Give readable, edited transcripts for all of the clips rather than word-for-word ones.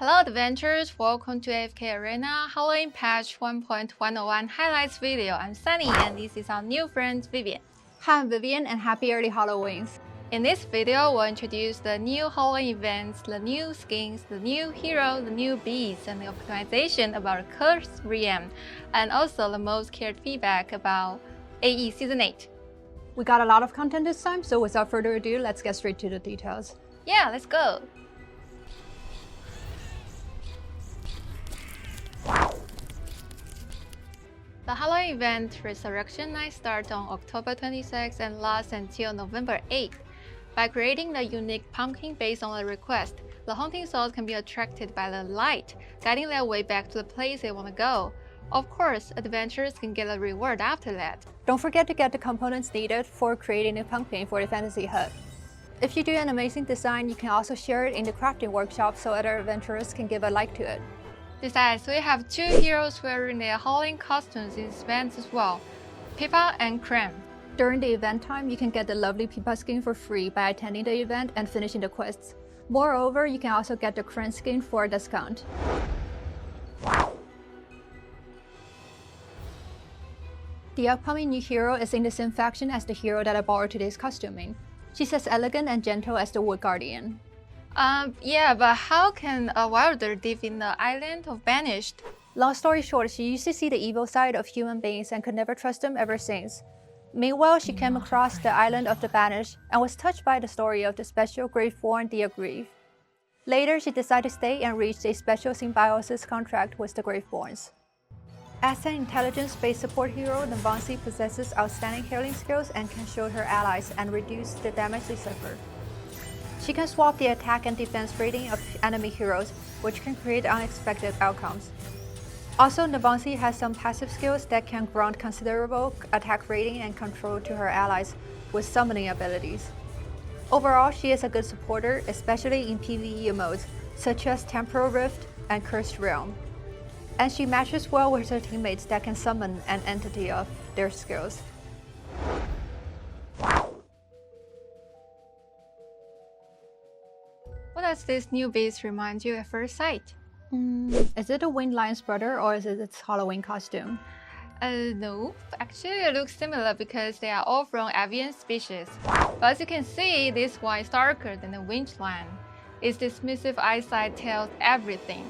Hello adventurers, welcome to AFK Arena Halloween patch 1.101 highlights video. I'm Sunny and this is our new friend Vivian. Hi, I'm Vivian and happy early Halloweens. In this video, we'll introduce the new Halloween events, the new skins, the new hero, the new beasts, and the optimization about the Cursed Realm, and also the most cared feedback about AE Season 8. We got a lot of content this time, so without further ado, let's get straight to the details. Yeah, let's go! The Halloween event Resurrection Night starts on October 26 and lasts until November 8th. By creating the unique pumpkin based on a request, the haunting souls can be attracted by the light, guiding their way back to the place they want to go. Of course, adventurers can get a reward after that. Don't forget to get the components needed for creating a pumpkin for the fantasy hut. If you do an amazing design, you can also share it in the crafting workshop so other adventurers can give a like to it. Besides, we have two heroes wearing their Halloween costumes in this event as well, Pippa and Creme. During the event time, you can get the lovely Pippa skin for free by attending the event and finishing the quests. Moreover, you can also get the Creme skin for a discount. The upcoming new hero is in the same faction as the hero that I borrowed today's costuming. She's as elegant and gentle as the Wood Guardian. Yeah, but how can a wilder live in the island of Banished? Long story short, she used to see the evil side of human beings and could never trust them ever since. Meanwhile, she came across the island of the Banished and was touched by the story of the special Graveborn the Aggrieved. Later, she decided to stay and reached a special symbiosis contract with the Graveborns. As an intelligence-based support hero, Nambansi possesses outstanding healing skills and can shield her allies and reduce the damage they suffer. She can swap the attack and defense rating of enemy heroes, which can create unexpected outcomes. Also, Nambansi has some passive skills that can grant considerable attack rating and control to her allies with summoning abilities. Overall, she is a good supporter, especially in PvE modes such as Temporal Rift and Cursed Realm. And she matches well with her teammates that can summon an entity of their skills. What does this new beast remind you at first sight? Is it a Winged Lion's brother or is it its Halloween costume? No. Actually, it looks similar because they are all from avian species. But as you can see, this one is darker than the Winged Lion. Its dismissive eyesight tells everything.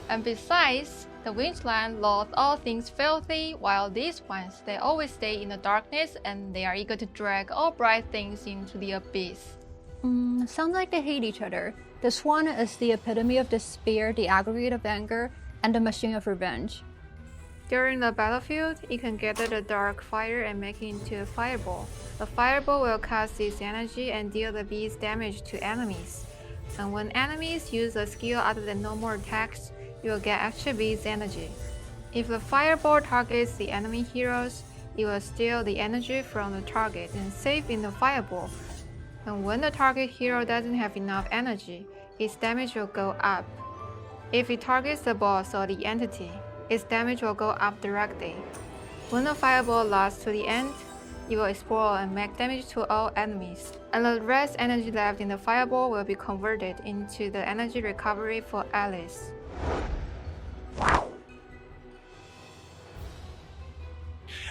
And besides, the Winged Lion loves all things filthy, while these ones, they always stay in the darkness and they are eager to drag all bright things into the abyss. Sounds like they hate each other. The swan is the epitome of despair, the aggregate of anger, and the machine of revenge. During the battlefield, you can gather the dark fire and make it into a fireball. The fireball will cast its energy and deal the beast damage to enemies. And when enemies use a skill other than normal attacks, you will get extra beast energy. If the fireball targets the enemy heroes, it will steal the energy from the target and save in the fireball. And when the target hero doesn't have enough energy, its damage will go up. If it targets the boss or the entity, its damage will go up directly. When the fireball lasts to the end, it will explode and make damage to all enemies. And the rest energy left in the fireball will be converted into the energy recovery for Alice.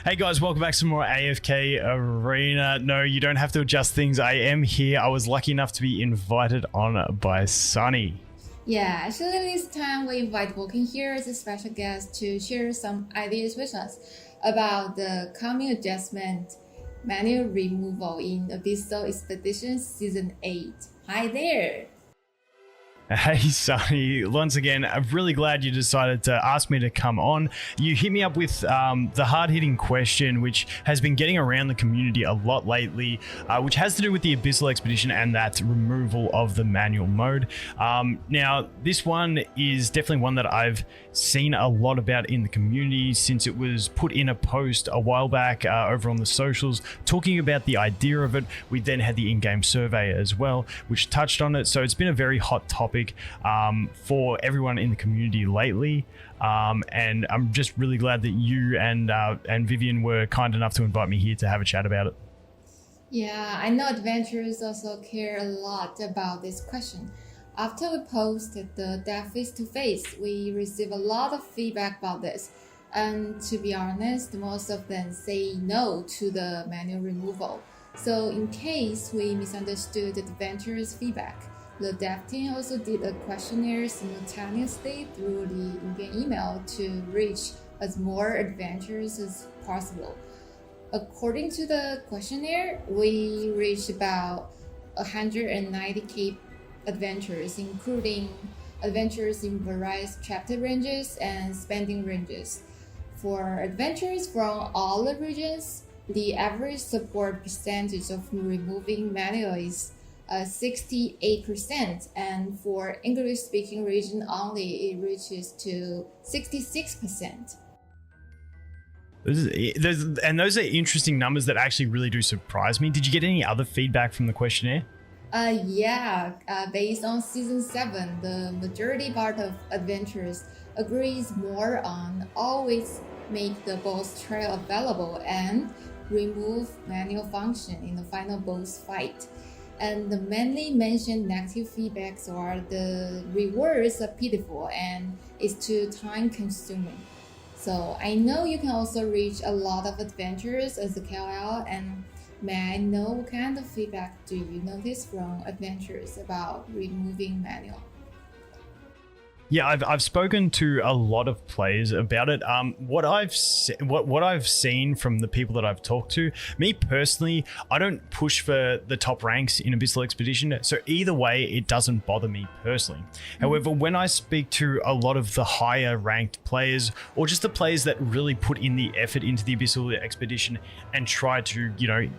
Hey guys, welcome back to some more AFK Arena. No, you don't have to adjust things. I am here. I was lucky enough to be invited on by Sunny. Yeah, actually this time we invite Walking here as a special guest to share some ideas with us about the coming adjustment manual removal in Abyssal Expedition Season 8. Hi there! Hey Sunny, once again, I'm really glad you decided to ask me to come on. You hit me up with the hard-hitting question, which has been getting around the community a lot lately, which has to do with the Abyssal Expedition and that removal of the manual mode. Now, this one is definitely one that I've seen a lot about in the community since it was put in a post a while back over on the socials talking about the idea of it. We then had the in-game survey as well, which touched on it. So it's been a very hot topic for everyone in the community lately, and I'm just really glad that you and Vivian were kind enough to invite me here to have a chat about it. Yeah, I know adventurers also care a lot about this question. After we posted the dev face-to-face, we received a lot of feedback about this. And to be honest, most of them say no to the manual removal. So in case we misunderstood the adventurers' feedback, the dev team also did a questionnaire simultaneously through the in-game email to reach as more adventurers as possible. According to the questionnaire, we reached about 190k adventures, including adventures in various chapter ranges and spending ranges. For adventures from all the regions, the average support percentage of removing manual is 68%, and for English-speaking region only, it reaches to 66%. Those are interesting numbers that actually really do surprise me. Did you get any other feedback from the questionnaire? Based on season 7, the majority part of adventurers agrees more on always make the boss trail available and remove manual function in the final boss fight. And the mainly mentioned negative feedbacks are the rewards are pitiful and it's too time consuming. So I know you can also reach a lot of adventurers as a KOL, and may I know what kind of feedback do you notice from adventurers about removing manual? Yeah, I've spoken to a lot of players about it. What I've seen from the people that I've talked to, me personally, I don't push for the top ranks in Abyssal Expedition, so either way, it doesn't bother me personally. However, when I speak to a lot of the higher ranked players, or just the players that really put in the effort into the Abyssal Expedition and try to,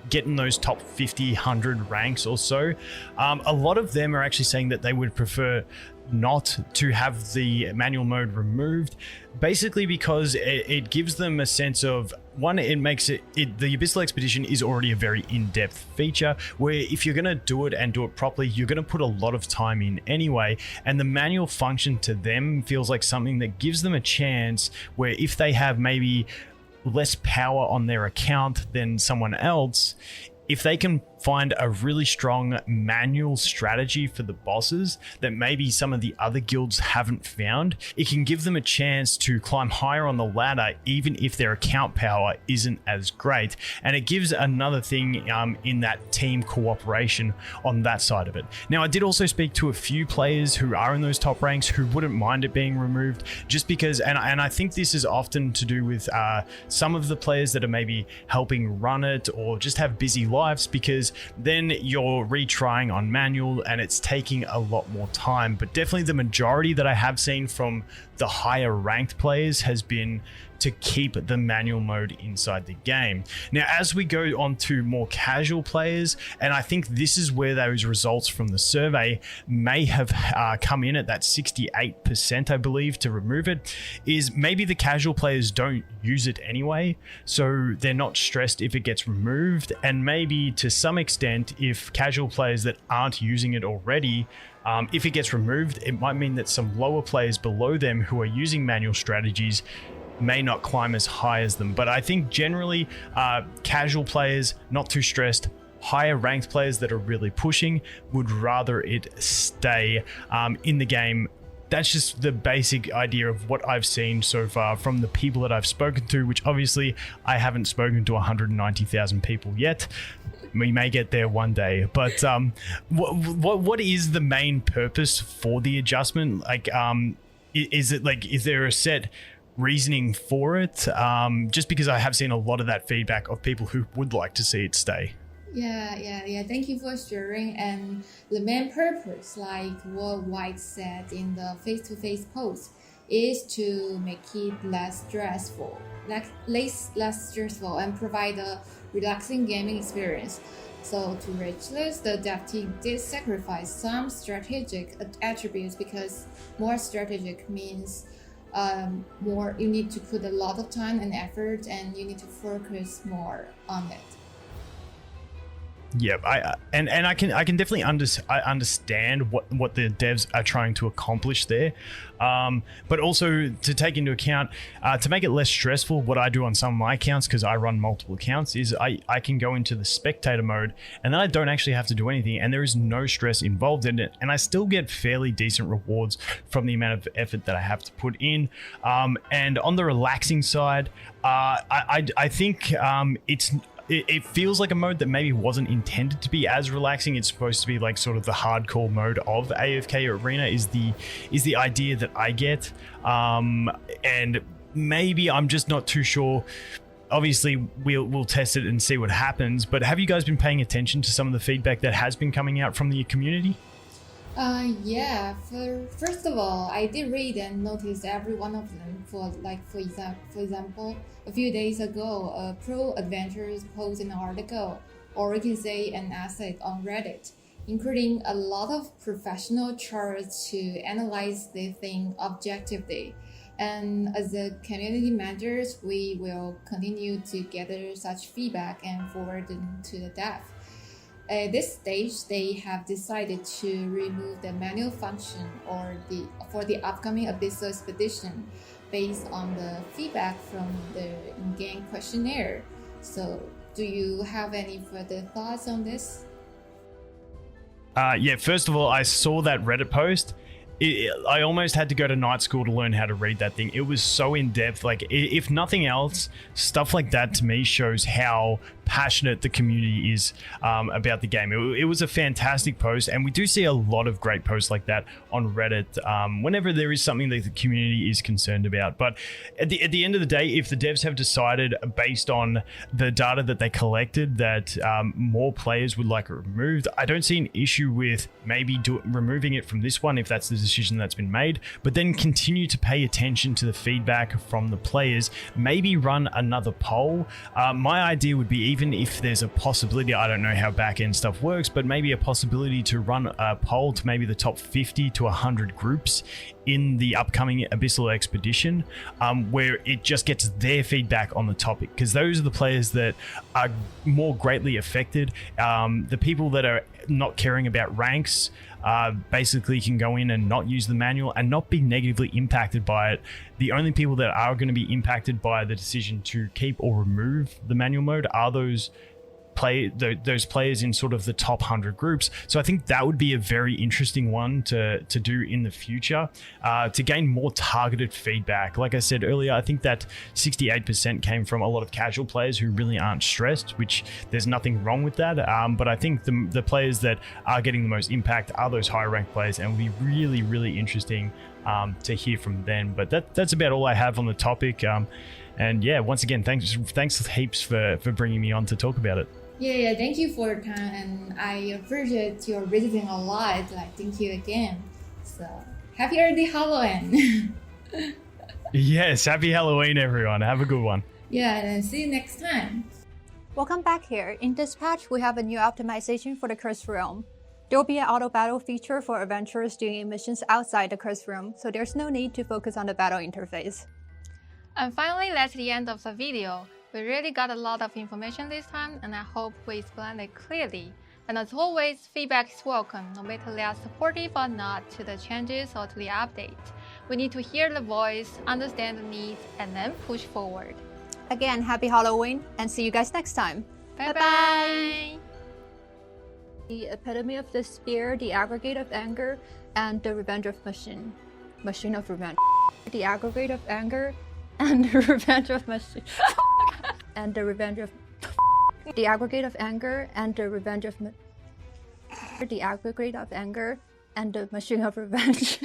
get in those top 50, 100 ranks or so, a lot of them are actually saying that they would prefer not to have the manual mode removed, basically because it gives them a sense of, one, it makes the Abyssal Expedition is already a very in-depth feature where if you're going to do it and do it properly, you're going to put a lot of time in anyway, and the manual function to them feels like something that gives them a chance where if they have maybe less power on their account than someone else, if they can find a really strong manual strategy for the bosses that maybe some of the other guilds haven't found, it can give them a chance to climb higher on the ladder even if their account power isn't as great. And it gives another thing in that team cooperation on that side of it. Now, I did also speak to a few players who are in those top ranks who wouldn't mind it being removed, just because, and I think this is often to do with some of the players that are maybe helping run it or just have busy lives, because then you're retrying on manual and it's taking a lot more time. But definitely the majority that I have seen from the higher ranked players has been to keep the manual mode inside the game. Now, as we go on to more casual players, and I think this is where those results from the survey may have come in at that 68%, I believe, to remove it, is maybe the casual players don't use it anyway, so they're not stressed if it gets removed. And maybe to some extent, if casual players that aren't using it already, if it gets removed, it might mean that some lower players below them who are using manual strategies may not climb as high as them. But I think generally casual players, not too stressed. Higher ranked players that are really pushing would rather it stay in the game. That's just the basic idea of what I've seen so far from the people that I've spoken to, which obviously I haven't spoken to 190,000 people yet. We may get there one day, but what is the main purpose for the adjustment? Like, is there a set reasoning for it? Just because I have seen a lot of that feedback of people who would like to see it stay. Yeah. Thank you for sharing. And the main purpose, like what White said in the face-to-face post, is to make it less stressful, less stressful, and provide a relaxing gaming experience. So to reach this, the dev team did sacrifice some strategic attributes, because more strategic means more, you need to put a lot of time and effort, and you need to focus more on it. Yeah, I can definitely understand what the devs are trying to accomplish there, but also to take into account to make it less stressful. What I do on some of my accounts, because I run multiple accounts, is I can go into the spectator mode, and then I don't actually have to do anything, and there is no stress involved in it, and I still get fairly decent rewards from the amount of effort that I have to put in. And on the relaxing side, I think it feels like a mode that maybe wasn't intended to be as relaxing. It's supposed to be like sort of the hardcore mode of AFK Arena is the idea that I get. And maybe I'm just not too sure. Obviously, we'll test it and see what happens. But have you guys been paying attention to some of the feedback that has been coming out from the community? Yeah. First of all, I did read and notice every one of them. For example, a few days ago, a pro adventurer posted an article, or we can say an essay on Reddit, including a lot of professional charts to analyze the thing objectively. And as the community managers, we will continue to gather such feedback and forward them to the dev. At this stage, they have decided to remove the manual function for the upcoming Abyssal Expedition based on the feedback from the in-game questionnaire. So, do you have any further thoughts on this? Yeah, first of all, I saw that Reddit post. I almost had to go to night school to learn how to read that thing. It was so in-depth. Like, if nothing else, stuff like that to me shows how passionate the community is about the game. It was a fantastic post, and we do see a lot of great posts like that on Reddit whenever there is something that the community is concerned about. But at the end of the day, if the devs have decided based on the data that they collected that more players would like it removed, I don't see an issue with maybe removing it from this one if that's the decision that's been made, but then continue to pay attention to the feedback from the players. Maybe run another poll. My idea would be, even if there's a possibility, I don't know how back-end stuff works, but maybe a possibility to run a poll to maybe the top 50 to 100 groups in the upcoming Abyssal Expedition, where it just gets their feedback on the topic, because those are the players that are more greatly affected. The people that are not caring about ranks basically can go in and not use the manual and not be negatively impacted by it. The only people that are going to be impacted by the decision to keep or remove the manual mode are those players in sort of the top 100 groups. So I think that would be a very interesting one to do in the future to gain more targeted feedback. Like I said earlier, I think that 68% came from a lot of casual players who really aren't stressed, which there's nothing wrong with that. But I think the players that are getting the most impact are those higher ranked players, and it will be really, really interesting to hear from them. But that's about all I have on the topic. And yeah, once again, thanks heaps for bringing me on to talk about it. Yeah, thank you for your time, and I appreciate your visiting a lot. Like, thank you again. So, happy early Halloween. Yes, happy Halloween, everyone. Have a good one. Yeah, and see you next time. Welcome back here. In this patch, we have a new optimization for the Cursed Realm. There will be an auto battle feature for adventurers doing missions outside the Cursed Realm, so there's no need to focus on the battle interface. And finally, that's the end of the video. We really got a lot of information this time, and I hope we explained it clearly. And as always, feedback is welcome, no matter they are supportive or not to the changes or to the update. We need to hear the voice, understand the needs, and then push forward. Again, happy Halloween, and see you guys next time. Bye-bye! The epitome of despair, the aggregate of anger, and the revenge of machine. Machine of revenge. The aggregate of anger, and the revenge of machine. And the revenge of the aggregate of anger and the revenge of the aggregate of anger and the machine of revenge.